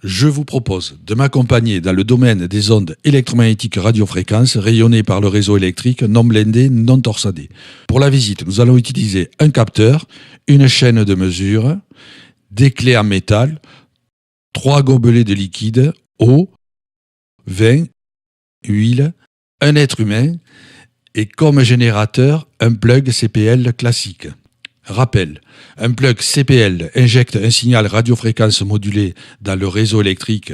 Je vous propose de m'accompagner dans le domaine des ondes électromagnétiques radiofréquences rayonnées par le réseau électrique non blindé, non torsadé. Pour la visite, nous allons utiliser un capteur, une chaîne de mesure, des clés en métal, 3 gobelets de liquide, eau, vin, huile, un être humain et comme générateur, un plug CPL classique. Rappel, un plug CPL injecte un signal radiofréquence modulé dans le réseau électrique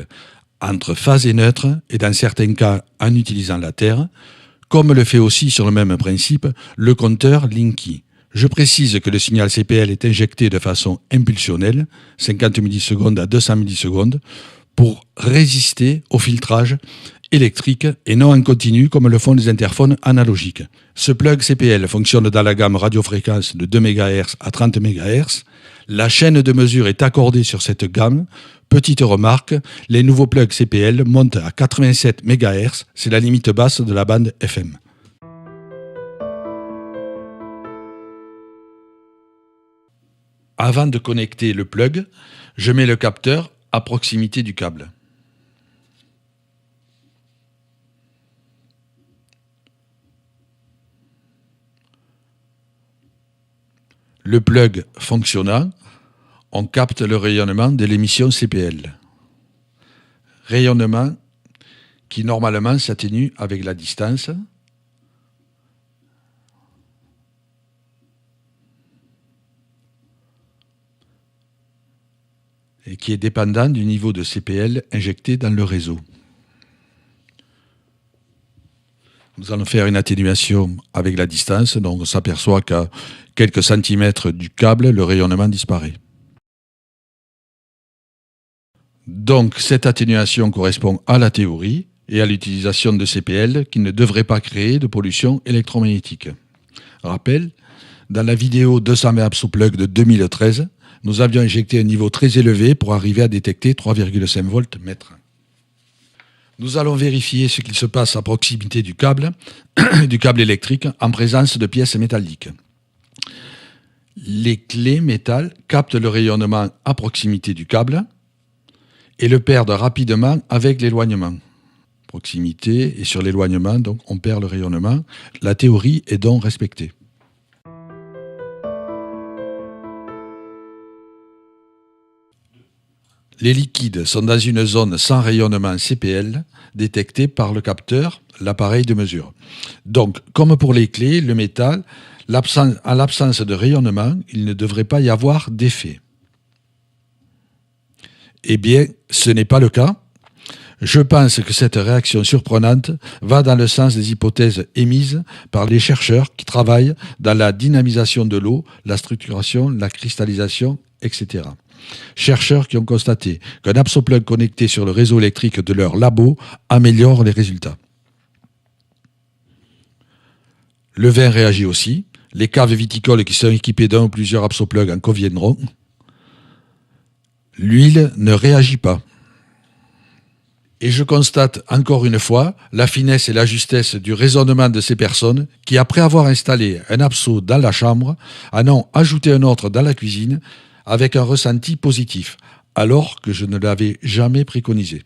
entre phase et neutre et dans certains cas en utilisant la Terre, comme le fait aussi sur le même principe le compteur Linky. Je précise que le signal CPL est injecté de façon impulsionnelle, 50 millisecondes à 200 millisecondes, pour résister au filtrage électrique et non en continu comme le font les interphones analogiques. Ce plug CPL fonctionne dans la gamme radiofréquence de 2 MHz à 30 MHz. La chaîne de mesure est accordée sur cette gamme. Petite remarque, les nouveaux plugs CPL montent à 87 MHz, c'est la limite basse de la bande FM. Avant de connecter le plug, je mets le capteur à proximité du câble. Le plug fonctionnant, on capte le rayonnement de l'émission CPL. Rayonnement qui normalement s'atténue avec la distance. Et qui est dépendant du niveau de CPL injecté dans le réseau. Nous allons faire une atténuation avec la distance, donc on s'aperçoit qu'à quelques centimètres du câble, le rayonnement disparaît. Donc cette atténuation correspond à la théorie et à l'utilisation de CPL qui ne devrait pas créer de pollution électromagnétique. Rappel, dans la vidéo 220 AbsoPlug de 2013, nous avions injecté un niveau très élevé pour arriver à détecter 3,5 volts mètre. Nous allons vérifier ce qu'il se passe à proximité du câble électrique en présence de pièces métalliques. Les clés métal captent le rayonnement à proximité du câble et le perdent rapidement avec l'éloignement. Proximité et sur l'éloignement, donc on perd le rayonnement. La théorie est donc respectée. Les liquides sont dans une zone sans rayonnement CPL détectée par le capteur, l'appareil de mesure. Donc, comme pour les clés, le métal, en l'absence de rayonnement, il ne devrait pas y avoir d'effet. Eh bien, ce n'est pas le cas. Je pense que cette réaction surprenante va dans le sens des hypothèses émises par les chercheurs qui travaillent dans la dynamisation de l'eau, la structuration, la cristallisation, etc. Chercheurs qui ont constaté qu'un AbsoPlug connecté sur le réseau électrique de leur labo améliore les résultats. Le vin réagit aussi. Les caves viticoles qui sont équipées d'un ou plusieurs AbsoPlug en conviendront. L'huile ne réagit pas. Et je constate encore une fois la finesse et la justesse du raisonnement de ces personnes qui, après avoir installé un Abso dans la chambre, en ont ajouté un autre dans la cuisine avec un ressenti positif, alors que je ne l'avais jamais préconisé.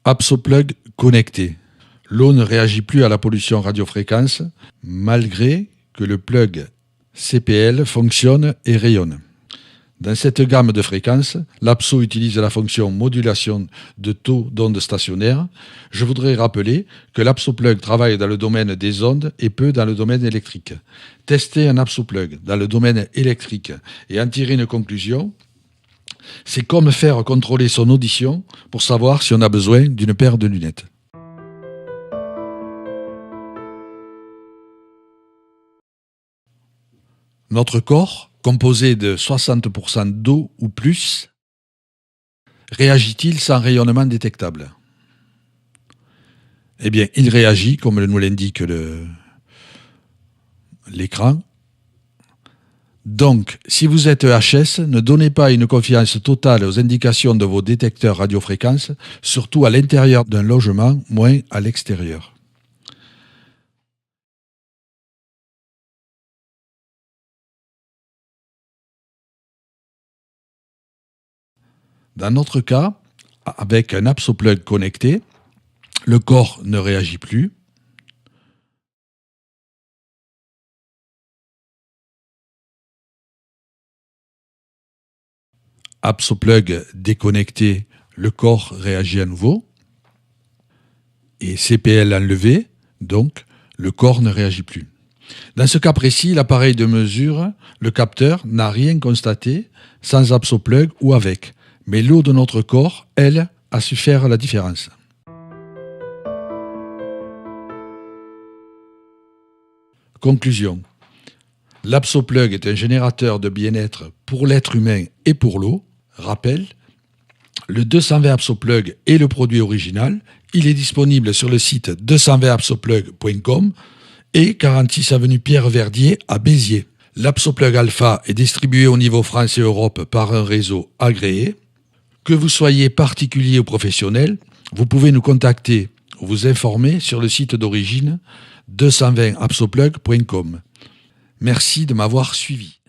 AbsoPlug connecté. L'eau ne réagit plus à la pollution radiofréquence, malgré que le plug CPL fonctionne et rayonne. Dans cette gamme de fréquences, l'Abso utilise la fonction modulation de taux d'ondes stationnaires. Je voudrais rappeler que l'AbsoPlug travaille dans le domaine des ondes et peu dans le domaine électrique. Tester un AbsoPlug dans le domaine électrique et en tirer une conclusion, c'est comme faire contrôler son audition pour savoir si on a besoin d'une paire de lunettes. Notre corps, composé de 60% d'eau ou plus, réagit-il sans rayonnement détectable? Eh bien, il réagit, comme nous l'indique l'écran. Donc, si vous êtes HS, ne donnez pas une confiance totale aux indications de vos détecteurs radiofréquences, surtout à l'intérieur d'un logement, moins à l'extérieur. Dans notre cas, avec un ApsoPlug connecté, le corps ne réagit plus. ApsoPlug déconnecté, le corps réagit à nouveau. Et CPL enlevé, donc le corps ne réagit plus. Dans ce cas précis, l'appareil de mesure, le capteur, n'a rien constaté sans ApsoPlug ou avec. Mais l'eau de notre corps, elle, a su faire la différence. Conclusion. L'ApsoPlug est un générateur de bien-être pour l'être humain et pour l'eau. Rappel, le 220 ApsoPlug est le produit original. Il est disponible sur le site 220apsoplug.com et 46 avenue Pierre Verdier à Béziers. L'ApsoPlug Alpha est distribué au niveau France et Europe par un réseau agréé. Que vous soyez particulier ou professionnel, vous pouvez nous contacter ou vous informer sur le site d'origine 220apsoplug.com. Merci de m'avoir suivi.